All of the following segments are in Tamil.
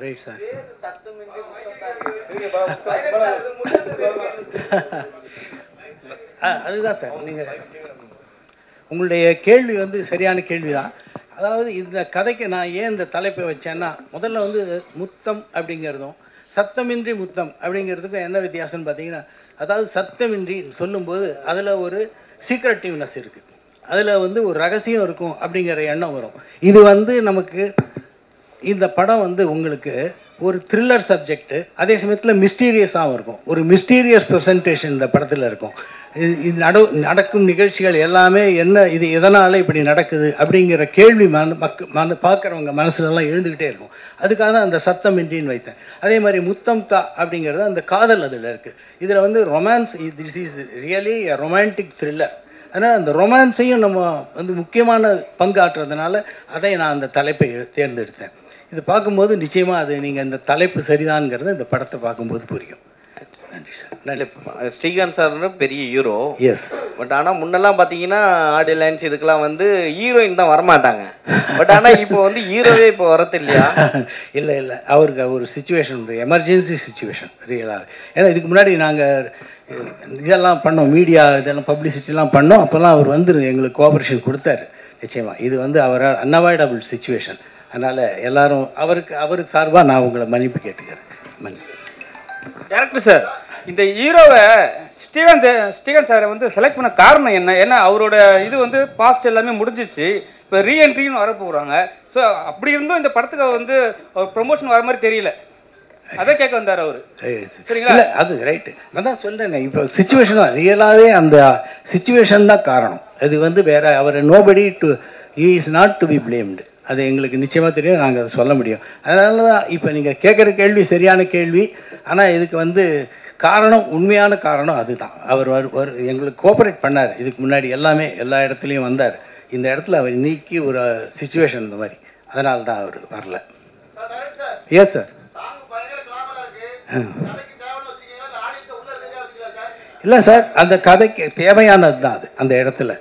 Right sir. அதுதான் சார், நீங்கள் உங்களுடைய கேள்வி வந்து சரியான கேள்வி தான். அதாவது இந்த கதைக்கு நான் ஏன் இந்த தலைப்பை வச்சேன்னா, முதல்ல வந்து முத்தம் அப்படிங்கிறதும் சத்தமின்றி முத்தம் அப்படிங்கிறதுக்கும் என்ன வித்தியாசம்னு பார்த்தீங்கன்னா, அதாவது சத்தமின்றி சொல்லும்போது அதில் ஒரு சீக்ரெட்டிவ்னஸ் இருக்குது, அதில் வந்து ஒரு ரகசியம் இருக்கும் அப்படிங்கிற எண்ணம் வரும். இது வந்து நமக்கு இந்த படம் வந்து உங்களுக்கு ஒரு த்ரில்லர் சப்ஜெக்டு, அதே சமயத்தில் மிஸ்டீரியஸாகவும் இருக்கும். ஒரு மிஸ்டீரியஸ் ப்ரெசன்டேஷன் இந்த படத்தில் இருக்கும். இது நடக்கும் நிகழ்ச்சிகள் எல்லாமே என்ன, இது எதனால் இப்படி நடக்குது அப்படிங்கிற கேள்வி பார்க்குறவங்க மனசுலலாம் எழுந்துக்கிட்டே இருக்கும். அதுக்காக தான் அந்த சத்தமின்றின்னு வைத்தேன். அதே மாதிரி முத்தம் தா அப்படிங்கிறது அந்த காதல் அதில் இருக்குது. இதில் வந்து romance, this is really a romantic thriller. அதனால் அந்த ரொமான்ஸையும் நம்ம வந்து முக்கியமான பங்காற்றுறதுனால அதை நான் அந்த தலைப்பை தேர்ந்தெடுத்தேன். இது பார்க்கும்போது நிச்சயமாக அது நீங்கள் இந்த தலைப்பு சரிதான்ங்கிறது இந்த படத்தை பார்க்கும்போது புரியும். நன்றி சார். நன்றி. ஸ்ரீகாந்த் சார்னு பெரிய ஹீரோ. எஸ். பட் ஆனால் முன்னெல்லாம் பார்த்தீங்கன்னா ஆடியோ லைன்ஸ் இதுக்கெல்லாம் வந்து ஹீரோயின் தான் வரமாட்டாங்க. பட் ஆனால் இப்போ வந்து ஹீரோவே இப்போ வரது இல்லையா? இல்லை இல்லை, அவருக்கு ஒரு சுச்சுவேஷன், ஒரு எமர்ஜென்சி சுச்சுவேஷன் ரியலாக. ஏன்னா இதுக்கு முன்னாடி நாங்கள் இதெல்லாம் பண்ணோம், மீடியா இதெல்லாம் பப்ளிசிட்டிலாம் பண்ணோம். அப்போல்லாம் அவர் வந்து எங்களுக்கு கோஆப்ரேஷன் கொடுத்தாரு. நிச்சயமாக இது வந்து அவரால் அன்அவாய்டபுள் சுச்சுவேஷன். அதனால் எல்லாரும் அவருக்கு சார்பாக நான் உங்களை மன்னிப்பு கேட்டுக்கிறேன். மன்னிப்பு. டேரக்டர் சார், இந்த ஹீரோவை ஸ்ரீகாந்த் சாரை வந்து செலக்ட் பண்ண காரணம் என்ன? ஏன்னா அவரோட இது வந்து பாஸ்ட் எல்லாமே முடிஞ்சிச்சு, இப்போ ரீஎன்ட்ரின்னு வர போகிறாங்க. ஸோ அப்படி இருந்தும் இந்த படத்துக்கு வந்து ஒரு ப்ரொமோஷன் வர மாதிரி தெரியல, அதை கேட்க வந்தார் அவர். சரிங்களா? இல்லை அது ரைட்டு, நான் தான் சொல்கிறேன். இப்போ சுச்சுவேஷன் தான் ரியலாகவே, அந்த சுச்சுவேஷன் தான் காரணம். அது வந்து வேறு அவர் nobody to he is not to be blamed. அது எங்களுக்கு நிச்சயமாக தெரியும், நாங்கள் அதை சொல்ல முடியும். அதனால தான் இப்போ நீங்கள் கேட்குற கேள்வி சரியான கேள்வி. ஆனால் இதுக்கு வந்து காரணம், உண்மையான காரணம் அதுதான். அவர் எங்களுக்கு கோஆப்ரேட் பண்ணார். இதுக்கு முன்னாடி எல்லாமே எல்லா இடத்துலையும் வந்தார். இந்த இடத்துல அவர் நீக்கி ஒரு சுச்சுவேஷன் இந்த மாதிரி, அதனால தான் அவர் வரல. Yes sir. இல்லை சார், அந்த கதைக்கு தேவையானது தான் அது. அந்த இடத்துல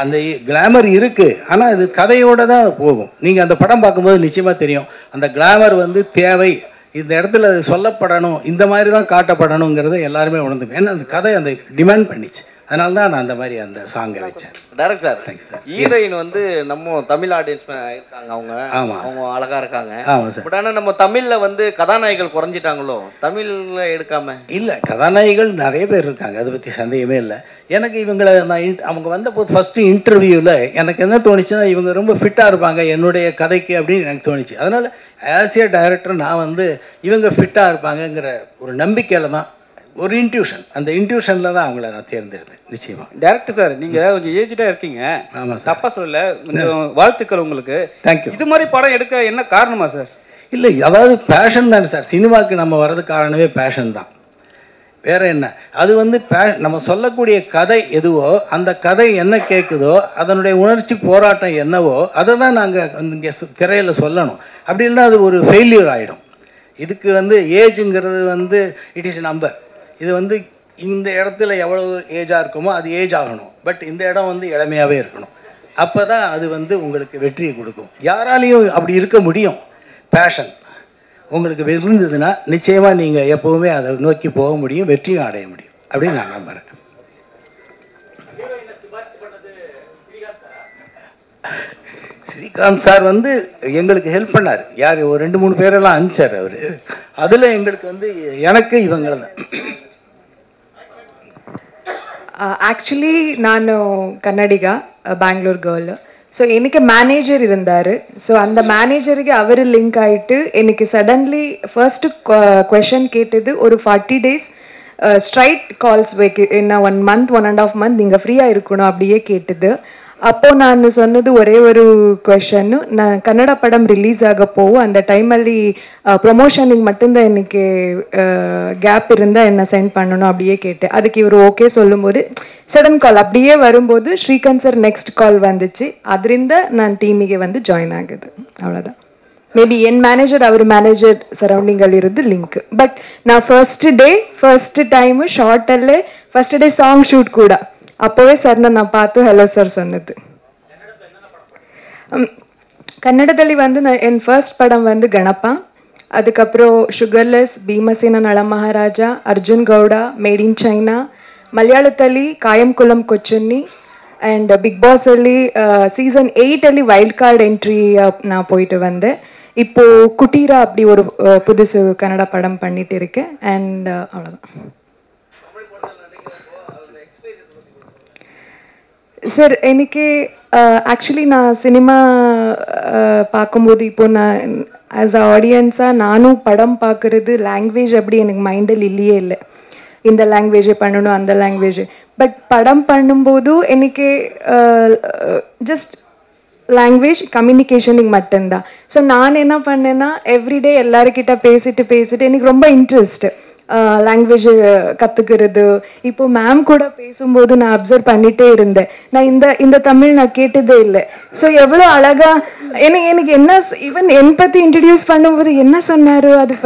அந்த கிளாமர் இருக்குது, ஆனால் அது கதையோடு தான் போகும். நீங்கள் அந்த படம் பார்க்கும்போது நிச்சயமாக தெரியும், அந்த கிளாமர் வந்து தேவை, இந்த இடத்துல அது சொல்லப்படணும், இந்த மாதிரி தான் காட்டப்படணுங்கிறத எல்லாருமே உணர்ந்து. ஏன்னா அந்த கதை அந்த டிமாண்ட் பண்ணிச்சு. அதனால தான் நான் அந்த மாதிரி அந்த சாங்கை வச்சேன். Direct sir, thanks sir. Heroine வந்து நம்ம தமிழ் ஆடியன்ஸ் இருக்காங்க, அவங்க அவங்க அழகா இருக்காங்க. ஆமாம் சார். பட் ஆனால் நம்ம தமிழில் வந்து கதாநாயகிகள் குறைஞ்சிட்டாங்களோ, தமிழில் எடுக்காம? இல்லை, கதாநாயகிகள் நிறைய பேர் இருக்காங்க, அதை பற்றி சந்தேகமே இல்லை. எனக்கு இவங்களை நான் அவங்க வந்தபோது ஃபஸ்ட்டு இன்டர்வியூவில் எனக்கு என்ன தோணுச்சுன்னா, இவங்க ரொம்ப ஃபிட்டாக இருப்பாங்க என்னுடைய கதைக்கு அப்படின்னு எனக்கு தோணுச்சு. அதனால் ஆஸ் ஏ டைரக்டர் நான் வந்து இவங்க ஃபிட்டாக இருப்பாங்கங்கிற ஒரு நம்பிக்கையில் தான், ஒரு இன்ட்யூஷன், அந்த இன்ட்யூஷனில் தான் அவங்கள நான் தேர்ந்தெடுத்தேன். நிச்சயமாக. டேரக்டர் சார், நீங்கள் கொஞ்சம் ஏஜ்டாக இருக்கீங்க. ஆமாம் சார். தப்பாக சொல்லல, கொஞ்சம் வாழ்த்துக்கள் உங்களுக்கு. தேங்க்யூ. இது மாதிரி படம் எடுக்க என்ன காரணமா சார்? இல்லை, அதாவது பேஷன் தானே சார். சினிமாவுக்கு நம்ம வர்றது காரணமே பேஷன் தான், வேறு என்ன. அது வந்து நம்ம சொல்லக்கூடிய கதை எதுவோ, அந்த கதை என்ன கேட்குதோ, அதனுடைய உணர்ச்சி போராட்டம் என்னவோ அதை தான் நாங்கள் இங்கே திரையில் சொல்லணும். அப்படி இல்லைன்னா அது ஒரு ஃபெயில்யூர் ஆகிடும். இதுக்கு வந்து ஏஜுங்கிறது வந்து இட் இஸ் நம்பர். இது வந்து இந்த இடத்துல எவ்வளவு ஏஜாக இருக்குமோ அது ஏஜ் ஆகணும். பட் இந்த இடம் வந்து இளமையாகவே இருக்கணும். அப்போ தான் அது வந்து உங்களுக்கு வெற்றியை கொடுக்கும். யாராலையும் அப்படி இருக்க முடியும். பேஷன் உங்களுக்கு இருந்ததுன்னா நிச்சயமாக நீங்கள் எப்போவுமே அதை நோக்கி போக முடியும், வெற்றியும் அடைய முடியும் அப்படின்னு நான் நம்புகிறேன். ஸ்ரீகாந்த் சார் வந்து எங்களுக்கு ஹெல்ப் பண்ணார். யார் ஒரு 2-3 பேரெல்லாம் அனுப்பிச்சார் அவர். அதில் எங்களுக்கு வந்து எனக்கு இவங்க தான். ஆக்சுவலி நான் கன்னடிகா, பெங்களூர் கேர்ள். ஸோ எனக்கு மேனேஜர் இருந்தார். ஸோ அந்த மேனேஜருக்கு அவர் லிங்க் ஆகிட்டு எனக்கு சடன்லி ஃபர்ஸ்ட்டு கொஷன் கேட்டது, ஒரு 40 days ஸ்ட்ரைட் கால்ஸ் என்ன 1 month 1.5 month நீங்கள் ஃப்ரீயாக இருக்கணும் அப்படியே கேட்டது. அப்போது நான் சொன்னது ஒரே ஒரு கொஷன்னு, நான் கன்னட படம் ரிலீஸ் ஆக போகும், அந்த டைமಲ್ಲಿ ப்ரொமோஷனுக்கு மட்டும்தான் எனக்கு கேப் இருந்தால் என்ன சென்ட் பண்ணணும் அப்படியே கேட்டேன். அதுக்கு இவர் ஓகே சொல்லும்போது சடன் கால் அப்படியே வரும்போது ஸ்ரீகாந்த் சார் நெக்ஸ்ட் கால் வந்துச்சு. அதರಿಂದ நான் டீமிಗೆ வந்து ஜாயின் ஆகுது. அவ்வளோதான். மேபி என் மேனேஜர் அவர் மேனேஜர் சரௌண்டிங்கಲ್ಲಿ இருந்து லிங்க். பட் நான் ಫಸ್ಟ್ ಟೈಮ್ ಶಾರ್ಟಲ್ಲೇ ಫಸ್ಟ್ ಡೇ ಸಾಂಗ್ ಶೂಟ್ ಕೂಡ அப்போவே சார் நான் பார்த்து ஹலோ சார் சொன்னது. கன்னடದಲ್ಲಿ வந்து என் ஃபர்ஸ்ட் படம் வந்து கணப்பா, அதுக்கப்புறம் sugarless, Bheemasena Nalamaharaja, Arjun Gowda, made in China, ಮಲಯಾಳದಲ್ಲಿ Kayamkulam Kochunni and big boss ಅಲ್ಲಿ சீசன் 8 ಅಲ್ಲಿ வைல்ட் கார்டு என்ட்ரி நான் போயிட்டு வந்தேன். இப்போ குட்டீரா அப்படி ஒரு புதுசு கன்னட படம் பண்ணிட்டு இருக்கேன். அண்ட் அவ்வளோதான் சார். எனக்கு ஆக்சுவலி நான் சினிமா பார்க்கும்போது இப்போ நான் ஆஸ் அ ஆடியன்ஸாக நானும் படம் பார்க்குறது லாங்குவேஜ் அப்படி எனக்கு மைண்டில் இல்லையே இல்லை. இந்த லாங்குவேஜை பண்ணணும், அந்த லாங்குவேஜ். பட் படம் பண்ணும்போது எனக்கு ஜஸ்ட் லாங்குவேஜ் கம்யூனிகேஷனுக்கு மட்டும்தான். ஸோ நான் என்ன பண்ணேன்னா எவ்ரிடே எல்லாருக்கிட்ட பேசிட்டு எனக்கு ரொம்ப இன்ட்ரெஸ்ட் லாங்குவேஜ் கற்றுக்கிறது. இப்போ மேம் கூட பேசும்போது நான் அப்சர்வ் பண்ணிகிட்டே இருந்தேன். நான் இந்த தமிழ் நான் கேட்டதே இல்லை. ஸோ எவ்வளோ அழகா எனக்கு என்ன ஈவன் என்னை பற்றி இன்ட்ரடியூஸ் பண்ணும்போது என்ன சொன்னார் அதை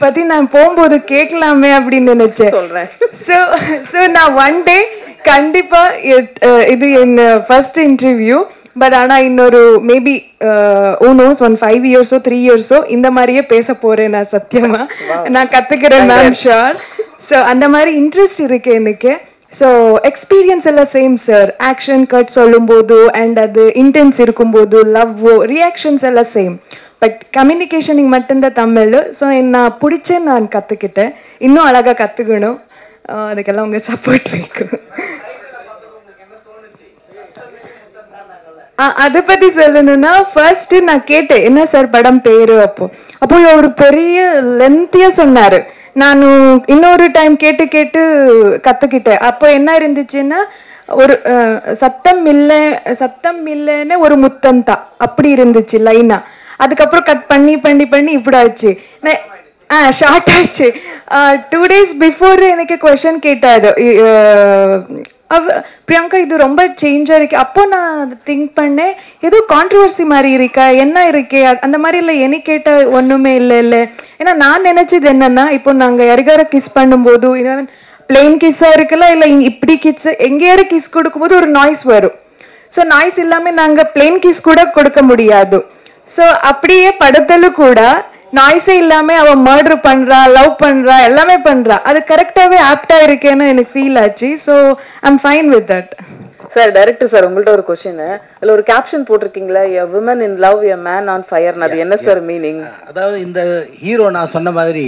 பற்றி நான் போகும்போது கேட்கலாமே அப்படின்னு நினைச்சேன். ஸோ நான் ஒன் டே கண்டிப்பாக இது என் ஃபர்ஸ்ட் இன்டர்வியூ. பட் ஆனால் இன்னொரு மேபி நோஸ் 5 இயர்ஸோ 3 இயர்ஸோ இந்த மாதிரியே பேச போகிறேன் நான். சத்தியமாக நான் கற்றுக்கிறேன் மேம், ஷுர். ஸோ அந்த மாதிரி இன்ட்ரெஸ்ட் இருக்கு எனக்கு. ஸோ எக்ஸ்பீரியன்ஸ் எல்லாம் சேம் சார். ஆக்ஷன் கட் சொல்லும்போது அண்ட் அது இன்டென்ஸ் இருக்கும்போது லவ் ரியாக்ஷன்ஸ் எல்லாம் சேம். பட் கம்யூனிகேஷனுக்கு மட்டும்தான் தமிழ். ஸோ நான் பிடிச்சேன், நான் கற்றுக்கிட்டேன். இன்னும் அழகாக கற்றுக்கணும். அதுக்கெல்லாம் உங்கள் சப்போர்ட் வேணும். அதை பற்றி சொல்லணும்னா ஃபர்ஸ்ட் நான் கேட்டேன் என்ன சார் படம் பேரு. அப்போ ஒரு பெரிய லென்த்தியா சொன்னாரு. நான் இன்னொரு டைம் கேட்டு கற்றுக்கிட்டேன். அப்போ என்ன இருந்துச்சுன்னா ஒரு சத்தம் இல்லைன்னு ஒரு முத்தம் தான் அப்படி இருந்துச்சு லைனா. அதுக்கப்புறம் கட் பண்ணி இப்படி ஆச்சு. ஷார்ட் ஆயிடுச்சு. 2 days பிஃபோர் எனக்கு கொஸ்டின் கேட்டாரு, பிரியங்கா இது ரொம்ப சேஞ்சாக இருக்கு. அப்போ நான் திங்க் பண்ணேன் ஏதோ கான்ட்ரவர்சி மாதிரி இருக்கா, என்ன இருக்கே அந்த மாதிரி இல்லை. எனக்கு கேட்ட ஒன்றுமே இல்லை. ஏன்னா நான் நினச்சது என்னன்னா, இப்போ நாங்கள் யாருக்கார கிஸ் பண்ணும்போது பிளெயின் கிஸ்ஸாக இருக்கலாம், இல்லை இப்படி கிஸ் எங்கேயாரு கிஸ் கொடுக்கும்போது ஒரு நாய்ஸ் வரும். ஸோ நாய்ஸ் இல்லாமல் நாங்கள் பிளெயின் கிஸ் கூட கொடுக்க முடியாது. ஸோ அப்படியே படத்தில் கூட நாய்ஸே இல்லாமல் அவள் மர்டர் பண்ணுறா, லவ் பண்ணுறா, எல்லாமே பண்ணுறா. அது கரெக்டாகவே ஆப்டாக இருக்கேன்னு எனக்கு ஃபீல் ஆச்சு. So I'm fine with that. Sir director sir, உங்கள்ட்ட ஒரு கொஸ்டின். அதில் ஒரு கேப்ஷன் போட்டிருக்கீங்களா, a women in love a man on fire. அது என்ன சார் மீனிங்? அதாவது இந்த ஹீரோ நான் சொன்ன மாதிரி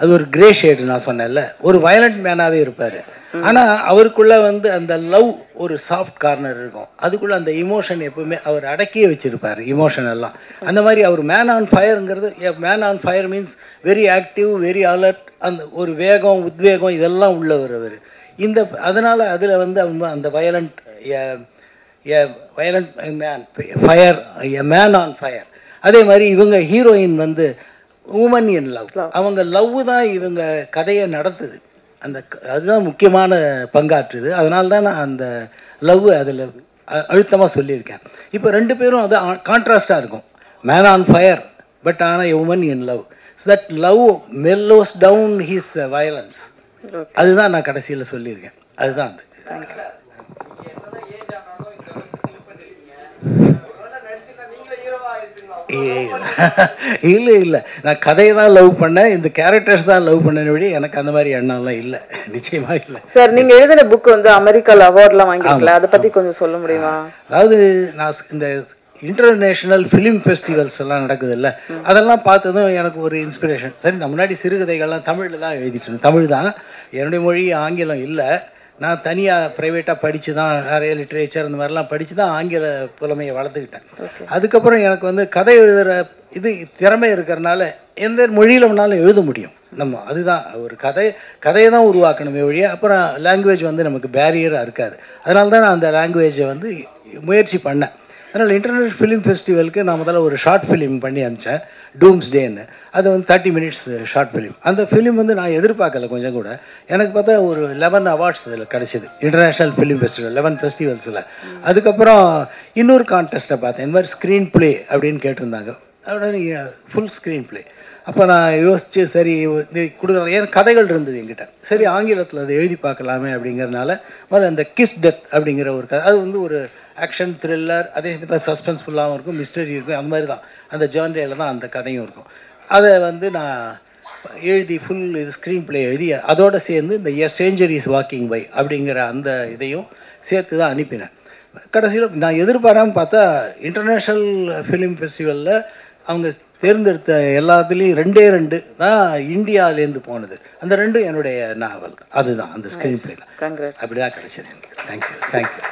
அது ஒரு கிரே ஷேடு. நான் சொன்னேன்ல, ஒரு வயலண்ட் மேனாகவே இருப்பார். ஆனால் அவருக்குள்ள அந்த லவ் ஒரு சாஃப்ட் கார்னர் இருக்கும். அதுக்குள்ள அந்த இமோஷன் எப்பவுமே அவர் அடக்கியே வச்சிருப்பார், இமோஷன் எல்லாம். அந்த மாதிரி அவர் மேன் ஆன் ஃபயருங்கிறது, man on fire means very active, very alert. அந்த ஒரு வேகம், உத்வேகம் இதெல்லாம் உள்ளவர் அவர். அதனால் அதில் அந்த violent man fire, man on fire. அதே மாதிரி இவங்க ஹீரோயின் உமன் இன் லவ். அவங்க லவ் தான் இவங்க கதையை நடத்துது. அதுதான் முக்கியமான பங்காற்றுது. அதனால தான் நான் அந்த லவ் அதில் அழுத்தமாக சொல்லியிருக்கேன். இப்போ 2 பேரும் அது கான்ட்ராஸ்டாக இருக்கும். மேன் ஆன் ஃபயர் பட் ஆனால் a woman in love. So that love mellows down his violence. அதுதான் நான் கடைசியில் சொல்லியிருக்கேன். அதுதான் இல்லை நான் கதையை தான் லவ் பண்ணேன், இந்த கேரக்டர்ஸ் தான் லவ் பண்ணேன். எனக்கு அந்த மாதிரி எண்ணம்லாம் இல்லை, நிச்சயமாக இல்லை. சார் நீங்கள் எழுதின புக் அமெரிக்காவில் அவார்ட்லாம் வாங்கிருக்கல, அதை பற்றி கொஞ்சம் சொல்ல முடியுமா? அதாவது நான் இந்த இன்டர்நேஷ்னல் ஃபிலிம் ஃபெஸ்டிவல்ஸ் எல்லாம் நடக்குது இல்லை, அதெல்லாம் பார்த்ததும் எனக்கு ஒரு இன்ஸ்பிரேஷன். சரி, நான் முன்னாடி சிறுகதைகள்லாம் தமிழில் தான் எழுதிட்டு தமிழ் தான் என்னுடைய மொழி, ஆங்கிலம் இல்லை. நான் தனியாக ப்ரைவேட்டாக படித்து தான் நிறைய லிட்ரேச்சர் அந்த மாதிரிலாம் படித்து தான் ஆங்கில புலமையை வளர்த்துக்கிட்டேன். அதுக்கப்புறம் எனக்கு கதை எழுதுகிற திறமை இருக்கிறனால எந்த மொழியில் வேணாலும் எழுத முடியும் நம்ம. அதுதான் ஒரு கதையை தான் உருவாக்கணுமே ஒழிய அப்புறம் லாங்குவேஜ் நமக்கு பேரியராக இருக்காது. அதனால தான் நான் அந்த லாங்குவேஜை முயற்சி பண்ணேன். அதனால் இன்டர்நேஷ்னல் ஃபிலிம் ஃபெஸ்டிவலுக்கு நான் முதல்ல ஒரு ஷார்ட் ஃபிலிம் பண்ணி அனுப்பிச்சேன், டூம்ஸ்டேன்னு. அது 30 minutes ஷார்ட் ஃபிலிம். அந்த ஃபிலிம் நான் எதிர்பார்க்கல கொஞ்சம் கூட. எனக்கு பார்த்தா ஒரு 11 அவார்ட்ஸ் அதில் கிடச்சிது, இன்டர்நேஷ்னல் ஃபிலிம் ஃபெஸ்டிவல் 11 ஃபெஸ்டிவல்ஸில். அதுக்கப்புறம் இன்னொரு கான்டெஸ்ட்டை பார்த்தேன், இந்த மாதிரி ஸ்க்ரீன் ப்ளே அப்படின்னு கேட்டிருந்தாங்க. அதோட ஃபுல் ஸ்க்ரீன் ப்ளே. அப்போ நான் யோசித்து சரி இது கொடுக்குறாங்க, ஏன் கதைகள் இருந்தது என்கிட்ட. சரி ஆங்கிலத்தில் அதை எழுதி பார்க்கலாமே அப்படிங்கிறதுனால முதல்ல அந்த கிஸ் டெத் அப்படிங்கிற ஒரு கதை. அது ஒரு ஆக்ஷன் த்ரில்லர், அதே சமயத்தில் சஸ்பென்ஸ்ஃபுல்லாகவும் இருக்கும், மிஸ்டரி இருக்கும். அந்த மாதிரி தான் அந்த ஜான்ரேல தான் அந்த கதையும் இருக்கும். அதை வந்து நான் எழுதி ஃபுல் இது ஸ்க்ரீன் ப்ளே எழுதி அதோடு சேர்ந்து இந்த a stranger is walking by அப்படிங்கிற அந்த இதையும் சேர்த்து தான் அனுப்பினேன். கடைசியில் நான் எதிர்பாராமல் பார்த்தா இன்டர்நேஷ்னல் ஃபிலிம் ஃபெஸ்டிவலில் அவங்க தேர்ந்தெடுத்த எல்லாத்துலேயும் 2 தான் இந்தியாவிலேருந்து போனது. அந்த 2 என்னுடைய நாவல் தான், அதுதான் அந்த ஸ்க்ரீன் ப்ளே தான். அப்படி தான் கிடைச்சது எனக்கு. தேங்க்யூ.